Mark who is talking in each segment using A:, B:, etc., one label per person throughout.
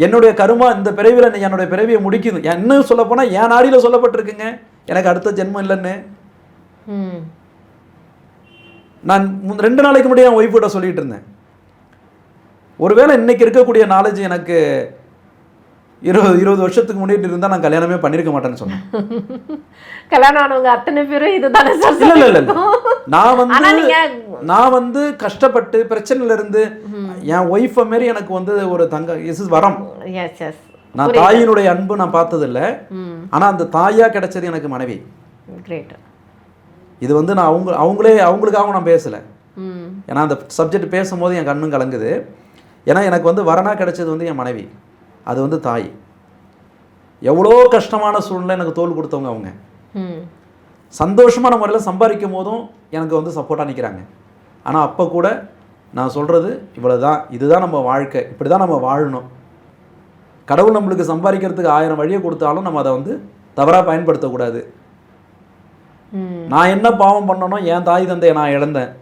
A: என்னுடைய கருமா இந்த பிறவியில் என்னுடைய பிறவியை முடிக்குது. என்ன சொல்ல போனால் என் நாடியில் சொல்லப்பட்டிருக்குங்க எனக்கு அடுத்த ஜென்மம் இல்லைன்னு. நான் 2 நாளைக்கு முன்னாடி என் ஒய்ஃப்கிட்ட சொல்லிட்டு இருந்தேன், ஒருவேளை இன்னைக்கு இருக்கக்கூடிய நாலேஜ் எனக்கு 20 வருஷத்துக்கு முன்னாடி இருந்தால் நான் கல்யாணமே பண்ணியிருக்க மாட்டேன்னு சொன்னேன்.
B: கல்யாணம் ஆனவங்க அத்தனை பேரும் இதுதானே
A: இல்லை நான் வந்து கஷ்டப்பட்டு பிரச்சனையில இருந்து என் ஒய்ஃபை மாரி எனக்கு வந்து ஒரு தங்க வரம். நான் தாயினுடைய அன்பு நான் பார்த்ததில்ல, ஆனால் அந்த தாயா கிடைச்சது எனக்கு மனைவி. இது வந்து நான் அவங்களுக்காக நான் பேசலை. ஏன்னா அந்த சப்ஜெக்ட் பேசும்போது என் கண்ணும் கலங்குது. ஏன்னா எனக்கு வந்து வரனா கிடைச்சது வந்து என் மனைவி, அது வந்து தாய். எவ்வளோ கஷ்டமான சூழ்நிலை எனக்கு தோல் கொடுத்தவங்க அவங்க. சந்தோஷமான முறையில் சம்பாதிக்கும் போதும் எனக்கு வந்து சப்போர்ட்டாக நிற்கிறாங்க. ஆனால் அப்போ கூட நான் சொல்கிறது இவ்வளோ தான், இதுதான் நம்ம வாழ்க்கை, இப்படி தான் நம்ம வாழணும். கடவுள் நம்மளுக்கு சம்பாதிக்கிறதுக்கு 1000 வழியை கொடுத்தாலும் நம்ம அதை வந்து தவறாக பயன்படுத்தக்கூடாது. நான் என்ன பாவம் பண்ணணும், என் தாய் தந்தையை நான் இழந்தேன்.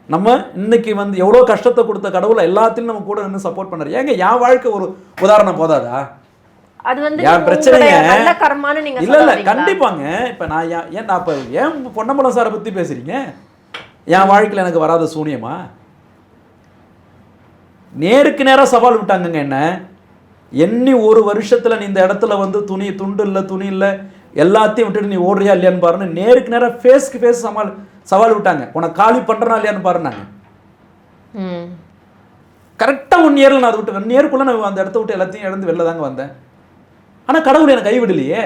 A: நம்ம இன்னைக்கு வந்து எவ்வளோ கஷ்டத்தை கொடுத்த கடவுளை எல்லாத்திலும் நம்ம கூட நின்று சப்போர்ட் பண்ணுறாரு. ஏங்க என் வாழ்க்கை ஒரு உதாரணம் போதாதா?
B: அது வந்து
A: என் பிரச்சனைங்க
B: இல்லை
A: கண்டிப்பாங்க. இப்போ நான் இப்போ ஏன் பொன்னம்பலம் சாரை பற்றி பேசுறீங்க? என் வாழ்க்கையில் எனக்கு வராத சூனியமா? நேருக்கு நேராக சவால் விட்டாங்கங்க என்ன. எண்ணி 1 வருஷத்தில் நீ இந்த இடத்துல வந்து துண்டு இல்லை துணி இல்லை எல்லாத்தையும் விட்டுட்டு நீ ஓடுறியா இல்லையான்னு பாருன்னு நேருக்கு நேராக ஃபேஸ்க்கு ஃபேஸ் சவால் விட்டாங்க. உனக்கு காலி பண்ணுறனா இல்லையான்னு பாருன்னாங்க. கரெக்டாக 1 இயரில் நான் அதை விட்டு 1 இயருக்குள்ளே நான் அந்த இடத்த விட்டு எல்லாத்தையும் இழந்து வெளில தாங்க வந்தேன். ஆனால் கடவுள் எனக்கு கைவிடலையே.